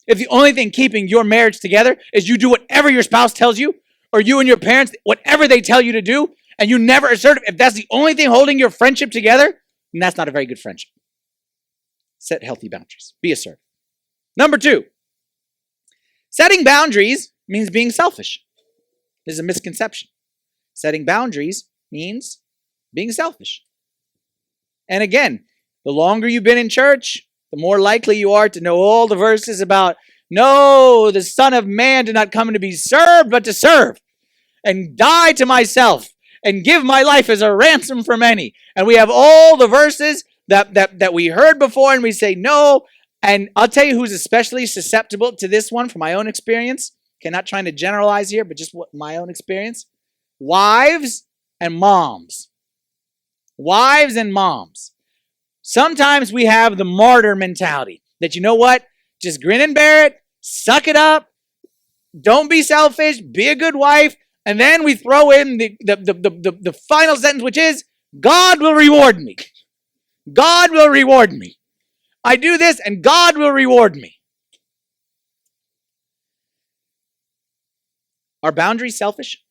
If the only thing keeping your marriage together is you do whatever your spouse tells you, or you and your parents, whatever they tell you to do, and you never assertive, if that's the only thing holding your friendship together, then that's not a very good friendship. Set healthy boundaries. Be assertive. Number 2, setting boundaries means being selfish. This is a misconception. Setting boundaries means being selfish. And again, the longer you've been in church, the more likely you are to know all the verses about, no, the Son of Man did not come to be served, but to serve, and die to myself, and give my life as a ransom for many. And we have all the verses that we heard before, and we say, no. And I'll tell you who's especially susceptible to this one from my own experience. Okay, not trying to generalize here, but just my own experience. Wives and moms. Wives and moms. Sometimes we have the martyr mentality that, you know what? Just grin and bear it. Suck it up. Don't be selfish. Be a good wife. And then we throw in the final sentence, which is, God will reward me. God will reward me. I do this and God will reward me. Are boundaries selfish?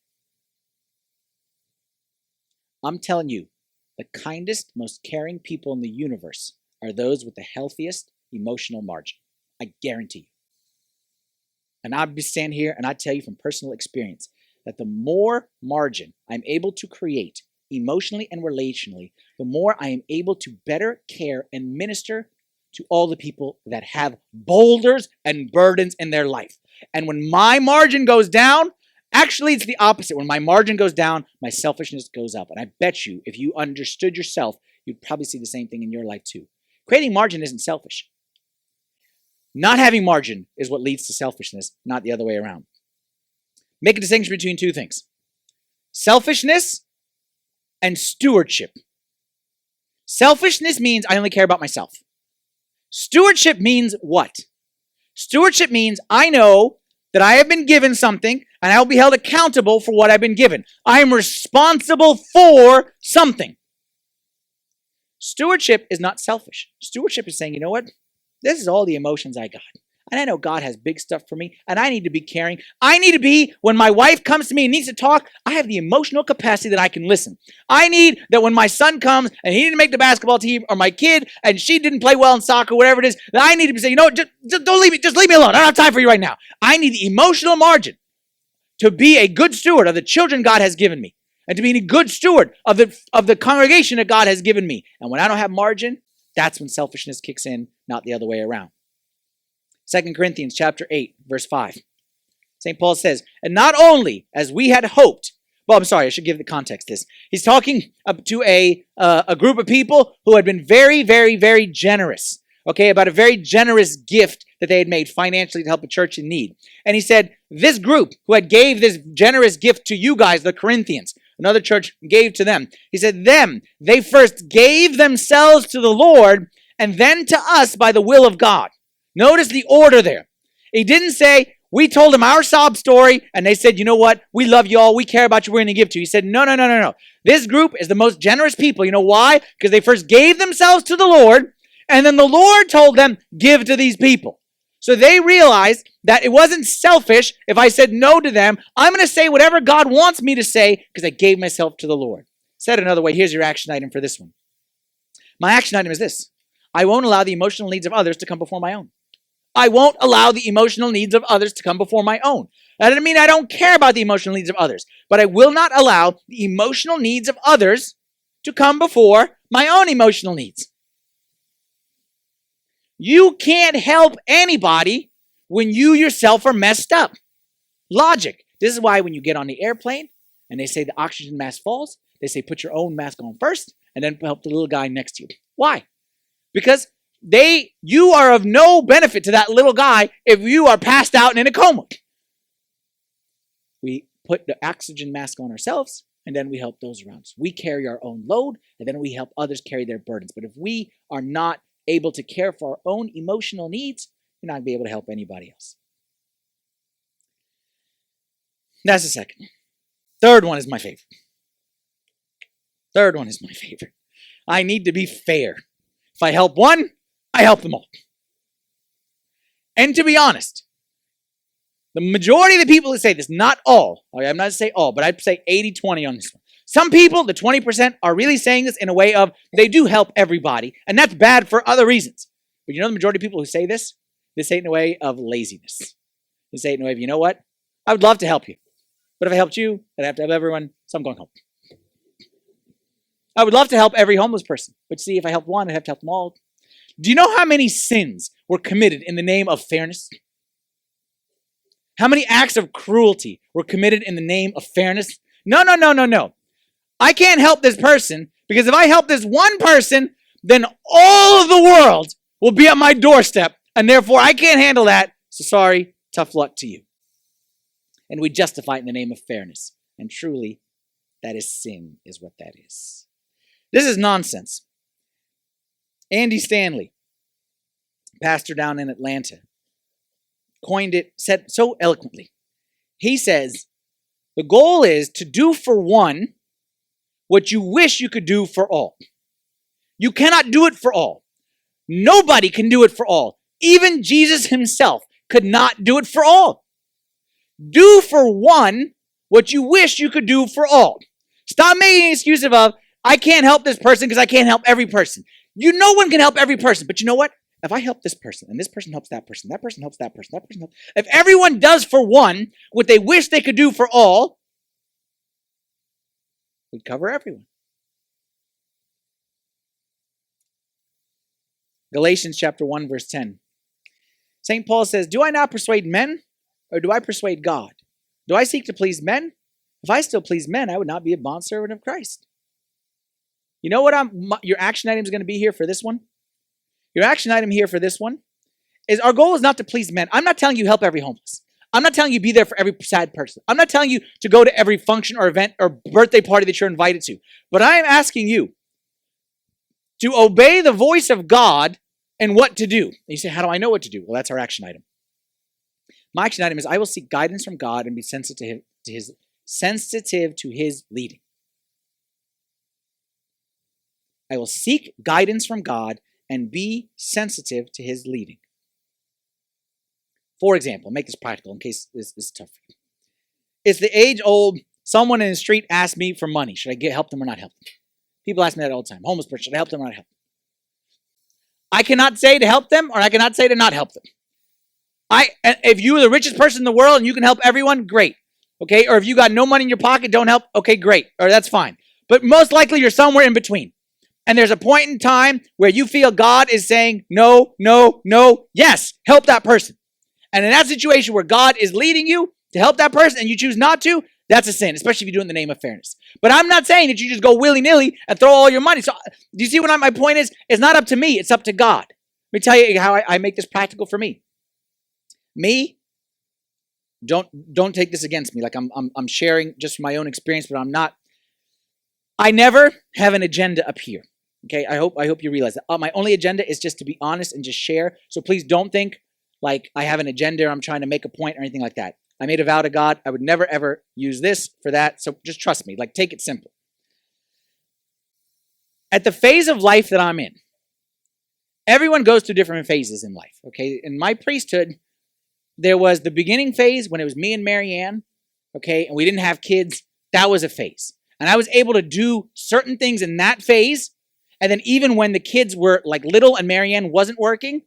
I'm telling you, the kindest, most caring people in the universe are those with the healthiest emotional margin. I guarantee you. And I stand here and I tell you from personal experience that the more margin I'm able to create emotionally and relationally, the more I am able to better care and minister to all the people that have boulders and burdens in their life. And when my margin goes down, actually it's the opposite. When my margin goes down, my selfishness goes up. And I bet you, if you understood yourself, you'd probably see the same thing in your life too. Creating margin isn't selfish. Not having margin is what leads to selfishness, not the other way around. Make a distinction between two things: selfishness and stewardship. Selfishness means I only care about myself. Stewardship means what? Stewardship means I know that I have been given something and I will be held accountable for what I've been given. I am responsible for something. Stewardship is not selfish. Stewardship is saying, you know what? This is all the emotions I got. And I know God has big stuff for me, and I need to be caring. I need to be, when my wife comes to me and needs to talk, I have the emotional capacity that I can listen. I need that when my son comes and he didn't make the basketball team, or my kid and she didn't play well in soccer, whatever it is, that I need to be saying, you know what, just don't leave me, just leave me alone. I don't have time for you right now. I need the emotional margin to be a good steward of the children God has given me, and to be a good steward of the congregation that God has given me. And when I don't have margin, that's when selfishness kicks in, not the other way around. 2 Corinthians chapter 8, verse 5. St. Paul says, and not only as we had hoped, well, I'm sorry, I should give the context this. He's talking to a group of people who had been very, very, very generous, okay, about a very generous gift that they had made financially to help a church in need. And he said, this group who had gave this generous gift to you guys, the Corinthians, another church gave to them. He said, they first gave themselves to the Lord and then to us by the will of God. Notice the order there. He didn't say, we told them our sob story, and they said, you know what? We love you all. We care about you. We're going to give to you. He said, no. This group is the most generous people. You know why? Because they first gave themselves to the Lord, and then the Lord told them, give to these people. So they realized that it wasn't selfish if I said no to them. I'm going to say whatever God wants me to say because I gave myself to the Lord. Said another way, here's your action item for this one. My action item is this: I won't allow the emotional needs of others to come before my own. I won't allow the emotional needs of others to come before my own. That doesn't mean I don't care about the emotional needs of others, but I will not allow the emotional needs of others to come before my own emotional needs. You can't help anybody when you yourself are messed up. Logic. This is why when you get on the airplane and they say the oxygen mask falls, they say put your own mask on first and then help the little guy next to you. Why? Because you are of no benefit to that little guy if you are passed out and in a coma. We put the oxygen mask on ourselves, and then we help those around us. We carry our own load, and then we help others carry their burdens. But if we are not able to care for our own emotional needs, you're not going to be able to help anybody else. That's the second. Third one is my favorite. I need to be fair. If I help one, I help them all. And to be honest, the majority of the people who say this, not all, okay, I'm not saying all, but I'd say 80-20 on this one. Some people, the 20%, are really saying this in a way of they do help everybody, and that's bad for other reasons. But you know the majority of people who say this? They say it in a way of laziness. They say it in a way of, you know what? I would love to help you. But if I helped you, I'd have to help everyone, so I'm going home. I would love to help every homeless person. But see, if I help one, I'd have to help them all. Do you know how many sins were committed in the name of fairness? How many acts of cruelty were committed in the name of fairness? No. I can't help this person because if I help this one person, then all of the world will be at my doorstep, and therefore I can't handle that. So sorry, tough luck to you. And we justify it in the name of fairness. And truly, that is sin, is what that is. This is nonsense. Andy Stanley, pastor down in Atlanta, coined it, said so eloquently. He says, the goal is to do for one what you wish you could do for all. You cannot do it for all. Nobody can do it for all. Even Jesus himself could not do it for all. Do for one what you wish you could do for all. Stop making excuses of, I can't help this person because I can't help every person. No one can help every person, but you know what? If I help this person, and this person helps that person helps that person, that person helps. If everyone does for one what they wish they could do for all, we'd cover everyone. Galatians chapter 1, verse 10. St. Paul says, do I not persuade men, or do I persuade God? Do I seek to please men? If I still please men, I would not be a bondservant of Christ. You know what your action item is going to be here for this one? Your action item here for this one is our goal is not to please men. I'm not telling you help every homeless. I'm not telling you be there for every sad person. I'm not telling you to go to every function or event or birthday party that you're invited to. But I am asking you to obey the voice of God and what to do. And you say, how do I know what to do? Well, that's our action item. My action item is I will seek guidance from God and be sensitive to his leading. I will seek guidance from God and be sensitive to his leading. For example, make this practical in case this is tough for you. It's the age-old, someone in the street asked me for money. Should I help them or not help them? People ask me that all the time. Homeless person, should I help them or not help them? I cannot say to help them or I cannot say to not help them. If you're the richest person in the world and you can help everyone, great. Okay? Or if you got no money in your pocket, don't help, okay, great. Or that's fine. But most likely you're somewhere in between. And there's a point in time where you feel God is saying, no, no, no, yes, help that person. And in that situation where God is leading you to help that person and you choose not to, that's a sin, especially if you do it in the name of fairness. But I'm not saying that you just go willy-nilly and throw all your money. So do you see what my point is? It's not up to me. It's up to God. Let me tell you how I make this practical for me. Don't take this against me. Like I'm sharing just from my own experience, but I never have an agenda up here. Okay, I hope you realize that. My only agenda is just to be honest and just share. So please don't think like I have an agenda or I'm trying to make a point or anything like that. I made a vow to God. I would never, ever use this for that. So just trust me. Like, take it simple. At the phase of life that I'm in, everyone goes through different phases in life. Okay, in my priesthood, there was the beginning phase when it was me and Marianne. Okay, and we didn't have kids. That was a phase. And I was able to do certain things in that phase. And then even when the kids were like little and Marianne wasn't working,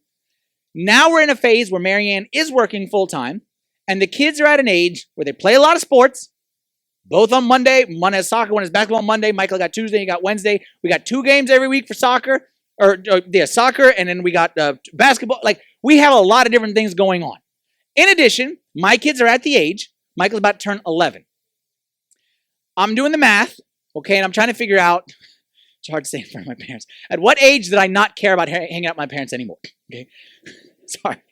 now we're in a phase where Marianne is working full time and the kids are at an age where they play a lot of sports, both on Monday. One has soccer, one has basketball on Monday. Michael got Tuesday, he got Wednesday. We got 2 games every week for soccer, soccer, and then we got basketball. Like, we have a lot of different things going on. In addition, my kids are at the age, Michael's about to turn 11. I'm doing the math, okay, and I'm trying to figure out, it's hard to say in front of my parents, at what age did I not care about hanging out with my parents anymore? Okay, sorry.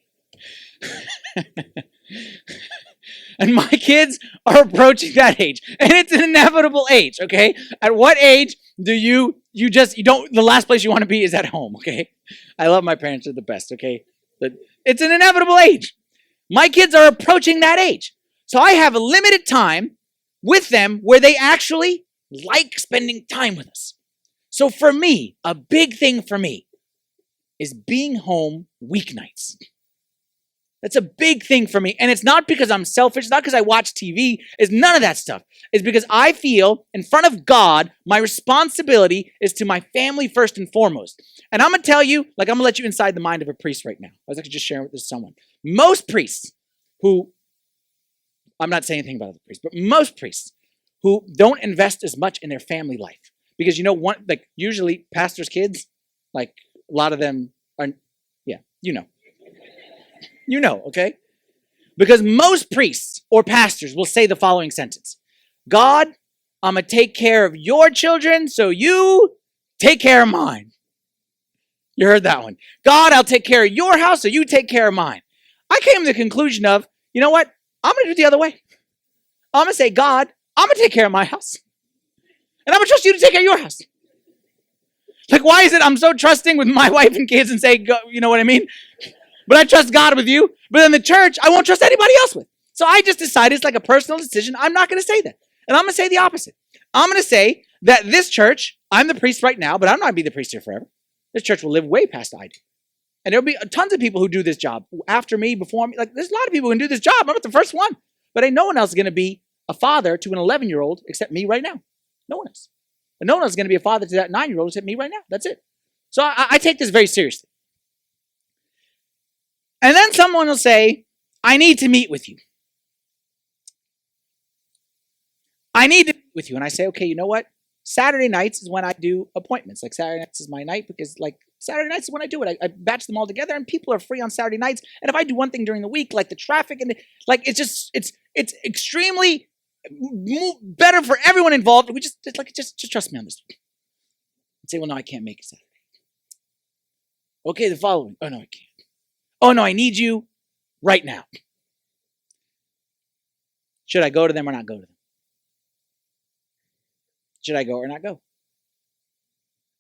And my kids are approaching that age, and it's an inevitable age, okay? At what age do you don't, the last place you want to be is at home, okay? I love my parents, they're the best, okay? But it's an inevitable age. My kids are approaching that age. So I have a limited time with them where they actually like spending time with us. So for me, a big thing for me is being home weeknights. That's a big thing for me. And it's not because I'm selfish. It's not because I watch TV. It's none of that stuff. It's because I feel in front of God, my responsibility is to my family first and foremost. And I'm going to tell you, like, I'm going to let you inside the mind of a priest right now. I was actually just sharing with someone. Most priests who, I'm not saying anything about other priests, but most priests who don't invest as much in their family life. Because, usually pastors' kids, like, a lot of them are, okay? Because most priests or pastors will say the following sentence: God, I'm going to take care of your children, so you take care of mine. You heard that one. God, I'll take care of your house, so you take care of mine. I came to the conclusion of, you know what? I'm going to do it the other way. I'm going to say, God, I'm going to take care of my house. And I'm going to trust you to take care of your house. Like, why is it I'm so trusting with my wife and kids and say, you know what I mean? But I trust God with you. But in the church, I won't trust anybody else with. So I just decided it's like a personal decision. I'm not going to say that. And I'm going to say the opposite. I'm going to say that this church, I'm the priest right now, but I'm not going to be the priest here forever. This church will live way past I do. And there'll be tons of people who do this job after me, before me. Like, there's a lot of people who can do this job. I'm not the first one. But ain't no one else is going to be a father to an 11-year-old except me right now. No one else. And no one else is going to be a father to that 9-year-old except me right now. That's it. So I take this very seriously. And then someone will say, I need to meet with you. I need to meet with you. And I say, okay, you know what? Saturday nights is when I do appointments. Like, Saturday nights is my night because, like, Saturday nights is when I do it. I batch them all together, and people are free on Saturday nights. And if I do one thing during the week, like the traffic and it's extremely better for everyone involved. We just trust me on this. And say, well, no, I can't make it Saturday. Okay, the following. Oh no, I can't. Oh no, I need you right now. Should I go to them or not go to them? Should I go or not go?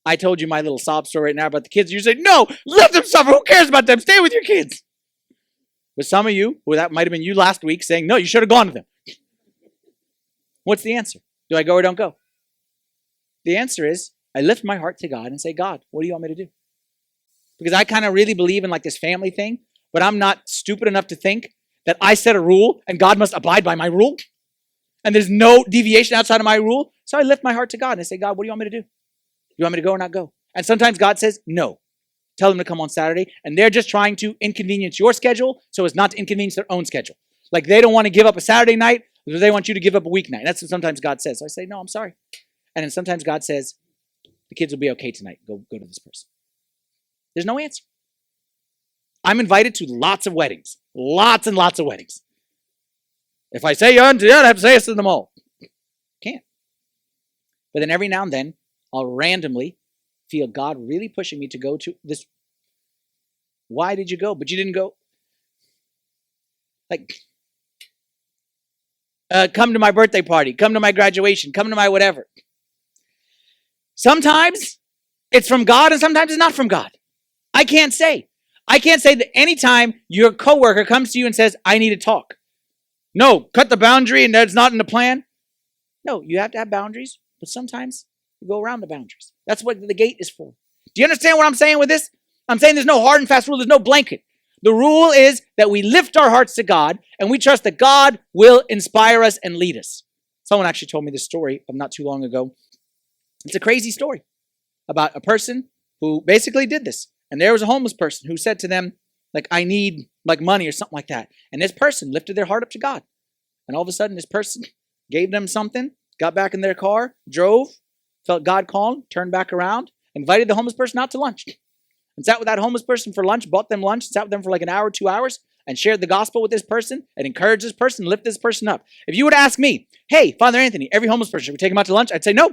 I told you my little sob story right now about the kids. You say, no, let them suffer. Who cares about them? Stay with your kids. But some of you, well, that might have been you last week, saying, no, you should have gone to them. What's the answer? Do I go or don't go? The answer is, I lift my heart to God and say, God, what do you want me to do? Because I kind of really believe in like this family thing, but I'm not stupid enough to think that I set a rule and God must abide by my rule. And there's no deviation outside of my rule. So I lift my heart to God and I say, God, what do you want me to do? You want me to go or not go? And sometimes God says, no. Tell them to come on Saturday. And they're just trying to inconvenience your schedule so as not to inconvenience their own schedule. Like they don't want to give up a Saturday night, but they want you to give up a weeknight. That's what sometimes God says. So I say, no, I'm sorry. And then sometimes God says, the kids will be okay tonight. Go to this person. There's no answer. I'm invited to lots of weddings. Lots and lots of weddings. If I say unto you, I have to say yes to them all. Can't. But then every now and then, I'll randomly feel God really pushing me to go to this. Why did you go? But you didn't go. Like, come to my birthday party. Come to my graduation. Come to my whatever. Sometimes it's from God and sometimes it's not from God. I can't say. I can't say that anytime your coworker comes to you and says, I need to talk. No, cut the boundary and that's not in the plan. No, you have to have boundaries, but sometimes you go around the boundaries. That's what the gate is for. Do you understand what I'm saying with this? I'm saying there's no hard and fast rule. There's no blanket. The rule is that we lift our hearts to God and we trust that God will inspire us and lead us. Someone actually told me this story of not too long ago. It's a crazy story about a person who basically did this. And there was a homeless person who said to them, like, I need like money or something like that. And this person lifted their heart up to God. And all of a sudden, this person gave them something, got back in their car, drove, felt God calling, turned back around, invited the homeless person out to lunch. And sat with that homeless person for lunch, bought them lunch, sat with them for like an hour, 2 hours, and shared the gospel with this person and encouraged this person, lift this person up. If you would ask me, hey, Father Anthony, every homeless person, should we take him out to lunch? I'd say no.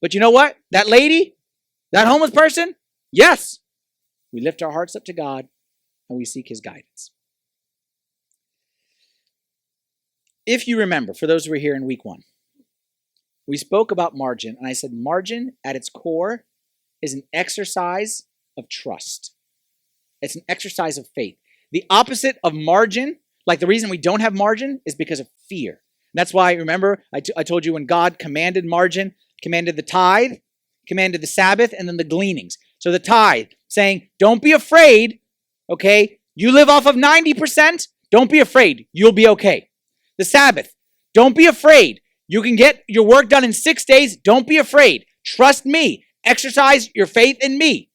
But you know what? That lady, that homeless person, yes. We lift our hearts up to God and we seek his guidance. If you remember, for those who were here in week 1, we spoke about margin, and I said margin at its core is an exercise of trust. It's an exercise of faith. The opposite of margin, like the reason we don't have margin, is because of fear. And that's why, remember, I told you when God commanded margin, commanded the tithe, commanded the Sabbath, and then the gleanings. So the tithe, saying, don't be afraid, okay? You live off of 90%, don't be afraid, you'll be okay. The Sabbath, don't be afraid. You can get your work done in 6 days, don't be afraid. Trust me, exercise your faith in me.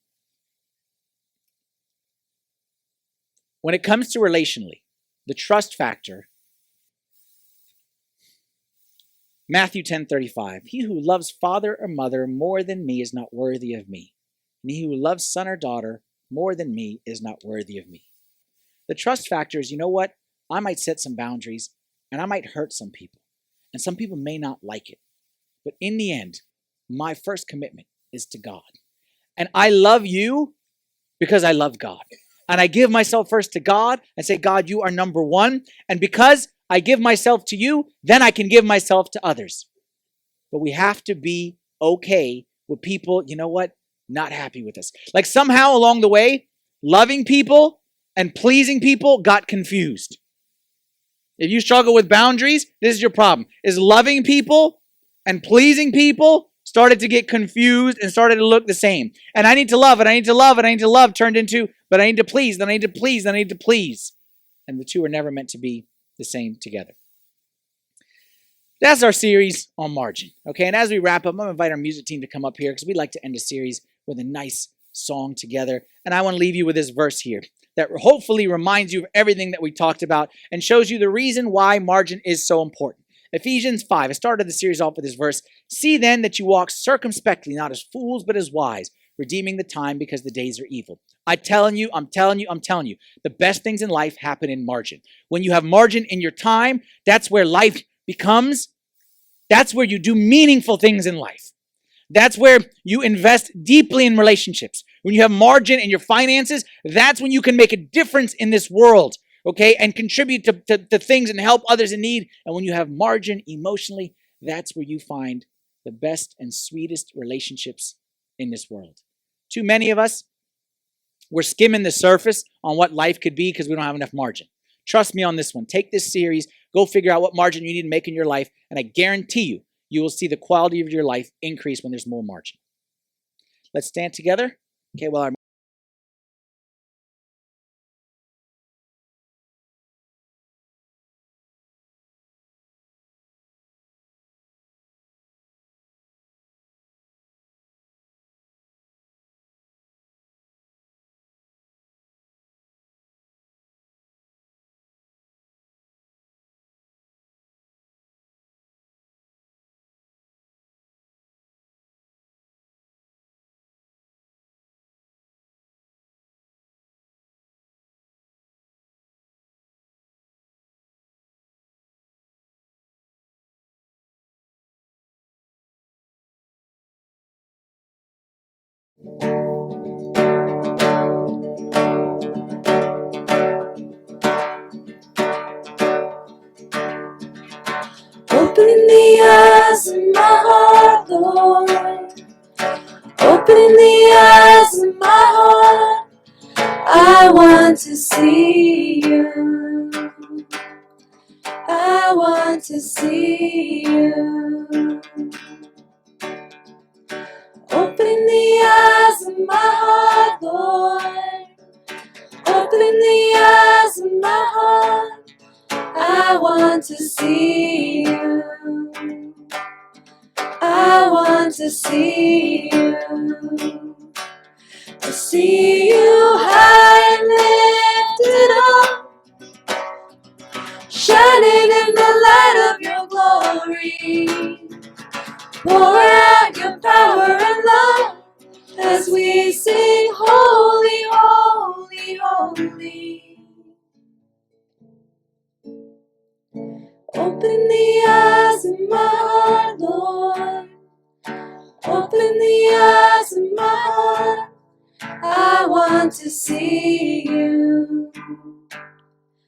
When it comes to relationally, the trust factor, Matthew 10:35, he who loves father or mother more than me is not worthy of me. And he who loves son or daughter more than me is not worthy of me. The trust factor is, you know what? I might set some boundaries and I might hurt some people. And some people may not like it. But in the end, my first commitment is to God. And I love you because I love God. And I give myself first to God and say, God, you are number one. And because I give myself to you, then I can give myself to others. But we have to be okay with people, you know what, not happy with us. Like somehow along the way, loving people and pleasing people got confused. If you struggle with boundaries, this is your problem. Is loving people And pleasing people started to get confused and started to look the same. And I need to love, and I need to love, and I need to love turned into, but I need to please, then I need to please, then I need to please. And the two are never meant to be the same together. That's our series on margin. Okay, and as we wrap up, I'm going to invite our music team to come up here because we'd like to end a series with a nice song together. And I want to leave you with this verse here that hopefully reminds you of everything that we talked about and shows you the reason why margin is so important. Ephesians 5. I started the series off with this verse. See then that you walk circumspectly, not as fools, but as wise, redeeming the time because the days are evil. I'm telling you, the best things in life happen in margin. When you have margin in your time, that's where life becomes. That's where you do meaningful things in life. That's where you invest deeply in relationships. When you have margin in your finances, that's when you can make a difference in this world, okay, and contribute to things and help others in need. And when you have margin emotionally, that's where you find the best and sweetest relationships in this world. Too many of us, we're skimming the surface on what life could be because we don't have enough margin. Trust me on this one. Take this series, go figure out what margin you need to make in your life, and I guarantee you, you will see the quality of your life increase when there's more margin. Let's stand together. Okay, well, Opening the eyes of my heart, Lord. Opening the eyes of my heart. I want to see you. I want to see you. Opening the eyes of my heart, Lord. Opening the eyes of my heart. I want to see you. I want to see you. To see you high and lifted up, shining in the light of your glory. Pour out your power and love as we sing, holy, holy, holy. Open the eyes of my heart, Lord. Open the eyes of my heart. I want to see you.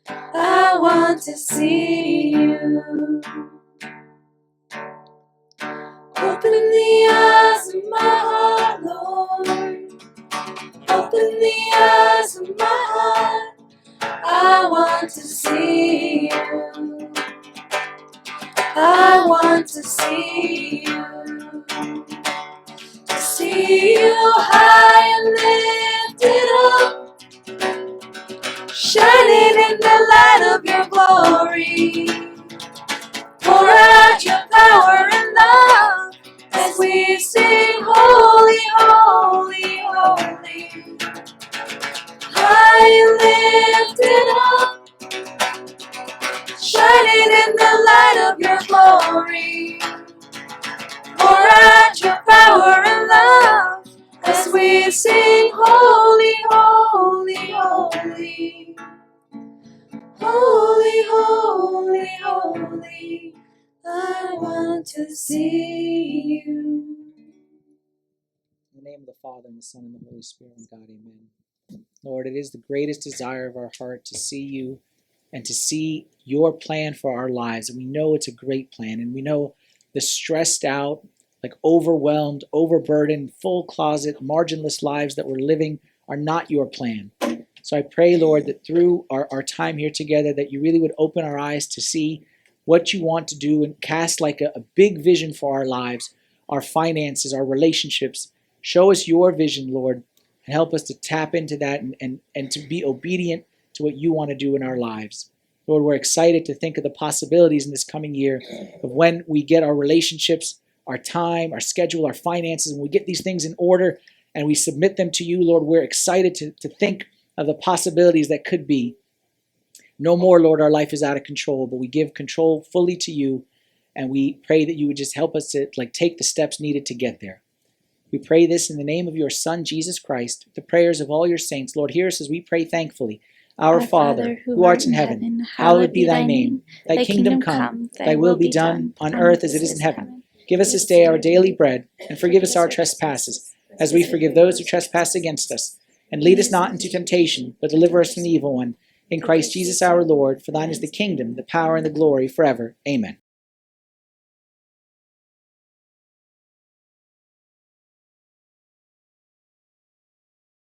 I want to see you. Open the eyes of my heart, Lord. Open the eyes of my heart. I want to see you. I want to see you. To see you high and lifted up, shining in the light of your glory. Pour out your power and love as we sing, holy, holy, holy. High and lifted up, shining in the light of your glory. Pour out your power and love as we sing, holy, holy, holy. Holy, holy, holy. I want to see you. in the name of the Father, and the Son, and the Holy Spirit, and God, amen. Lord, it is the greatest desire of our heart to see you and to see your plan for our lives. And we know it's a great plan. And we know the stressed out, like overwhelmed, overburdened, full closet, marginless lives that we're living are not your plan. So I pray, Lord, that through our time here together, that you really would open our eyes to see what you want to do and cast like a big vision for our lives, our finances, our relationships. Show us your vision, Lord, and help us to tap into that and to be obedient to what you want to do in our lives. Lord, we're excited to think of the possibilities in this coming year of when we get our relationships, our time, our schedule, our finances, when we get these things in order and we submit them to you, Lord, we're excited to think of the possibilities that could be. No more, Lord, our life is out of control, but we give control fully to you, and we pray that you would just help us to take the steps needed to get there. We pray this in the name of your Son, Jesus Christ, the prayers of all your saints. Lord, hear us as we pray thankfully. Our Father, who art in heaven, hallowed be thy name. Thy kingdom come, thy will be done, on earth as it is in heaven. Give us this day our daily bread, and forgive us our trespasses, as we forgive those who trespass against us. And lead us not into temptation, but deliver us from the evil one. In Christ Jesus our Lord, for thine is the kingdom, the power, and the glory forever. Amen.